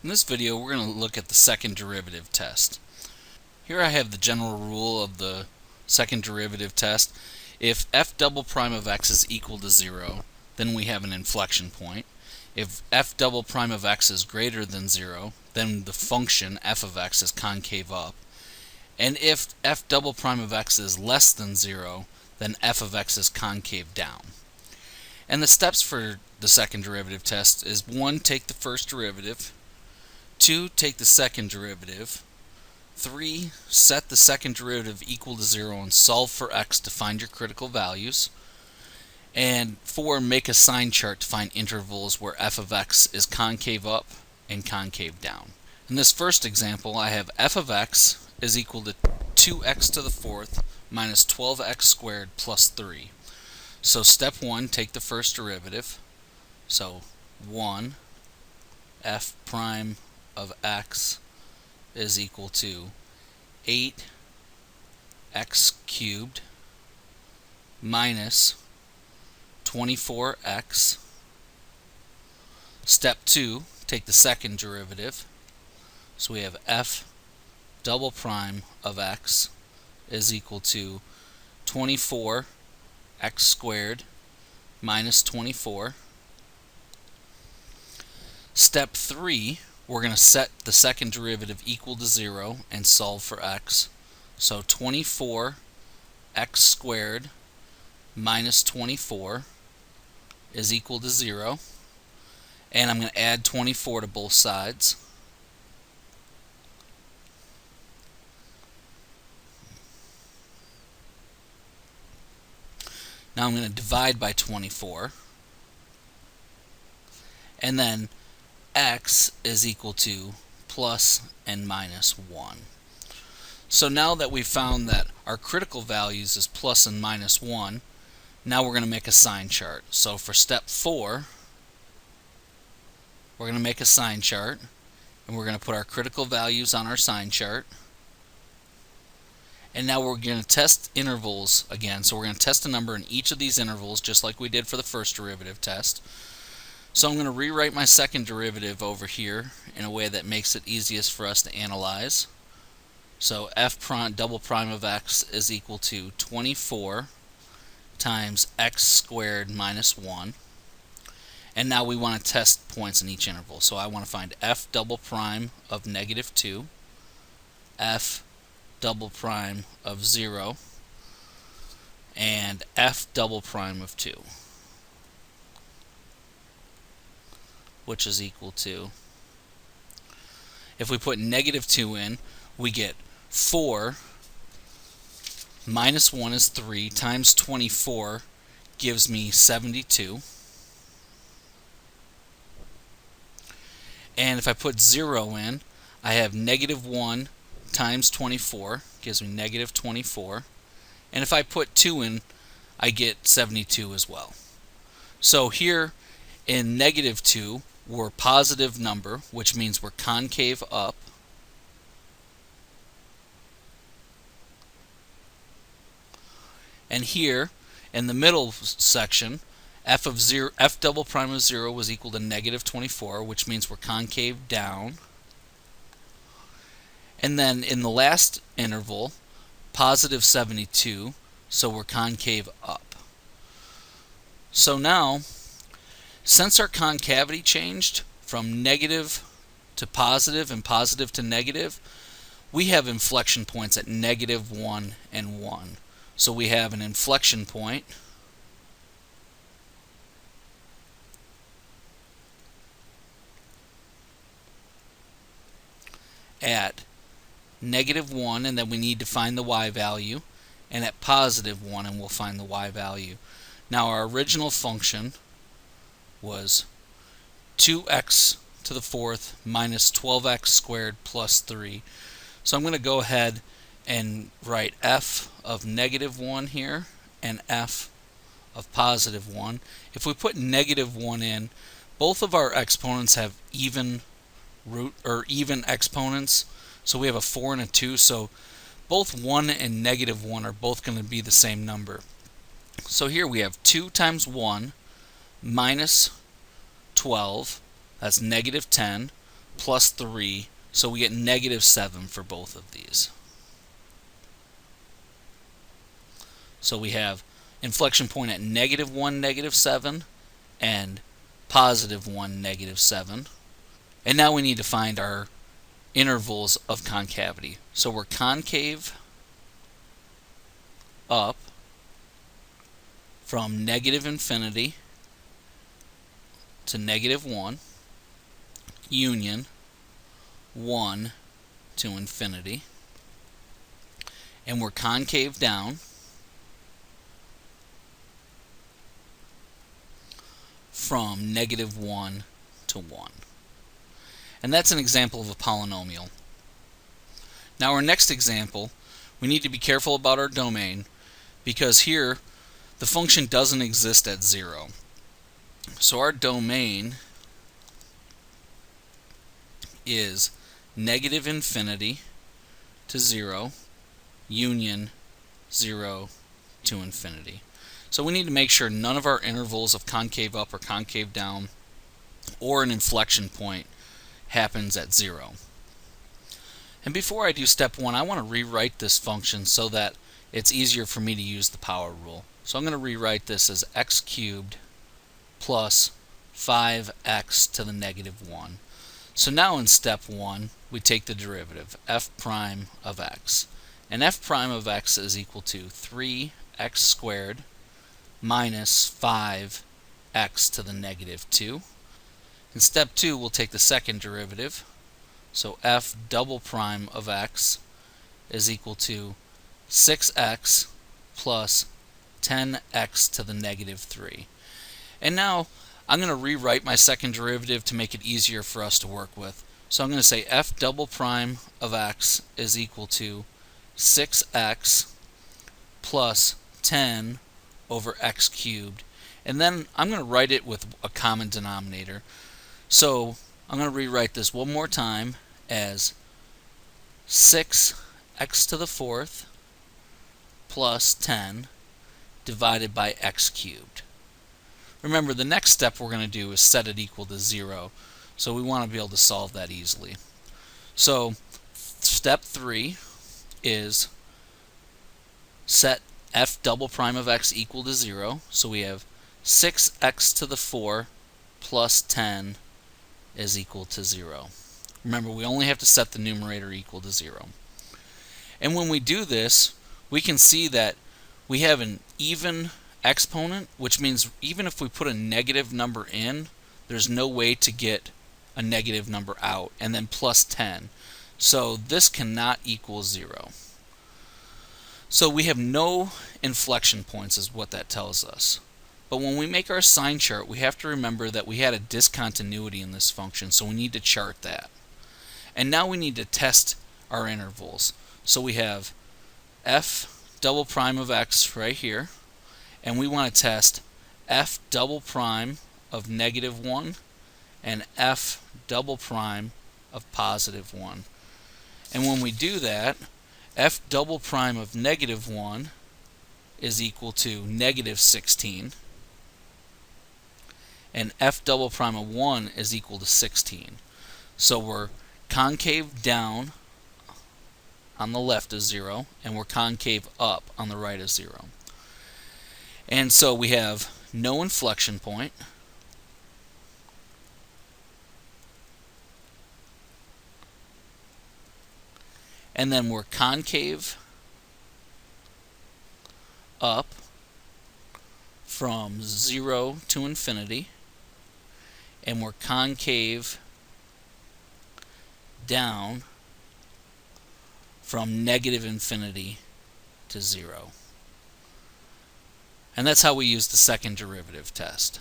In this video, we're going to look at the second derivative test. Here I have the general rule of the second derivative test. If f double prime of x is equal to 0, then we have an inflection point. If f double prime of x is greater than 0, then the function f of x is concave up. And if f double prime of x is less than 0, then f of x is concave down. And the steps for the second derivative test is 1. Take the first derivative. 2. Take the second derivative. 3. Set the second derivative equal to 0 and solve for x to find your critical values. And 4. Make a sign chart to find intervals where f of x is concave up and concave down. In this first example, I have f of x is equal to 2x to the fourth minus 12x squared plus 3. So step 1, take the first derivative. So 1 f prime of x is equal to 8x cubed minus 24x. Step 2, take the second derivative. So we have f double prime of x is equal to 24x squared minus 24. Step 3, we're going to set the second derivative equal to 0 and solve for x. So 24x squared minus 24 is equal to 0. And I'm going to add 24 to both sides. Now I'm going to divide by 24. And then x is equal to plus and minus 1. So now that we've found that our critical values is plus and minus 1, now we're going to make a sign chart. So for step 4, we're going to make a sign chart, and we're going to put our critical values on our sign chart. And now we're going to test intervals again. So we're going to test a number in each of these intervals just like we did for the first derivative test. So I'm going to rewrite my second derivative over here in a way that makes it easiest for us to analyze. So f prime double prime of x is equal to 24 times x squared minus 1. And now we want to test points in each interval. So I want to find f double prime of negative 2, f double prime of 0, and f double prime of 2, which is equal to, if we put negative 2 in, we get 4 minus 1 is 3 times 24 gives me 72. And if I put 0 in, I have negative 1 times 24 gives me negative 24. And if I put 2 in, I get 72 as well. So here in negative 2, we're a positive number, which means we're concave up. And here in the middle section, f double prime of 0 was equal to negative 24, which means we're concave down. And then in the last interval, positive 72, so we're concave up. So now, since our concavity changed from negative to positive and positive to negative, we have inflection points at negative 1 and 1. So we have an inflection point at negative 1, and then we need to find the y value, and at positive 1, and we'll find the y value. Now our original function was 2x to the fourth minus 12x squared plus 3. So I'm going to go ahead and write f of negative 1 here and f of positive 1. If we put negative 1 in, both of our exponents have even exponents. So we have a 4 and a 2, so both 1 and negative 1 are both going to be the same number. So here we have 2 times 1 minus 12, that's negative 10, plus 3, so we get negative 7 for both of these. So we have inflection point at negative 1, negative 7, and positive 1, negative 7. And now we need to find our intervals of concavity. So we're concave up from negative infinity to negative 1, union 1 to infinity, and we're concave down from negative 1 to 1. And that's an example of a polynomial. Now our next example, we need to be careful about our domain, because here the function doesn't exist at 0. So our domain is negative infinity to 0, union 0 to infinity. So we need to make sure none of our intervals of concave up or concave down or an inflection point happens at 0. And before I do step 1, I want to rewrite this function so that it's easier for me to use the power rule. So I'm going to rewrite this as x cubed plus 5x to the negative 1. So now in step 1, we take the derivative, f prime of x. And f prime of x is equal to 3x squared minus 5x to the negative 2. In step 2, we'll take the second derivative. So f double prime of x is equal to 6x plus 10x to the negative 3. And now I'm going to rewrite my second derivative to make it easier for us to work with. So I'm going to say f double prime of x is equal to 6x plus 10 over x cubed. And then I'm going to write it with a common denominator. So I'm going to rewrite this one more time as 6x to the fourth plus 10 divided by x cubed. Remember, the next step we're going to do is set it equal to 0. So we want to be able to solve that easily. So step 3 is set f double prime of x equal to 0. So we have 6x to the 4 plus 10 is equal to 0. Remember, we only have to set the numerator equal to 0. And when we do this, we can see that we have an even exponent, which means even if we put a negative number in, there's no way to get a negative number out, and then plus 10. So this cannot equal 0. So we have no inflection points is what that tells us. But when we make our sign chart, we have to remember that we had a discontinuity in this function, so we need to chart that. And now we need to test our intervals. So we have f double prime of x right here, and we want to test f double prime of negative 1 and f double prime of positive 1. And when we do that, f double prime of negative 1 is equal to negative 16, and f double prime of 1 is equal to 16. So we're concave down on the left is 0, and we're concave up on the right is 0. And so we have no inflection point, and then we're concave up from 0 to infinity, and we're concave down from negative infinity to 0. And that's how we use the second derivative test.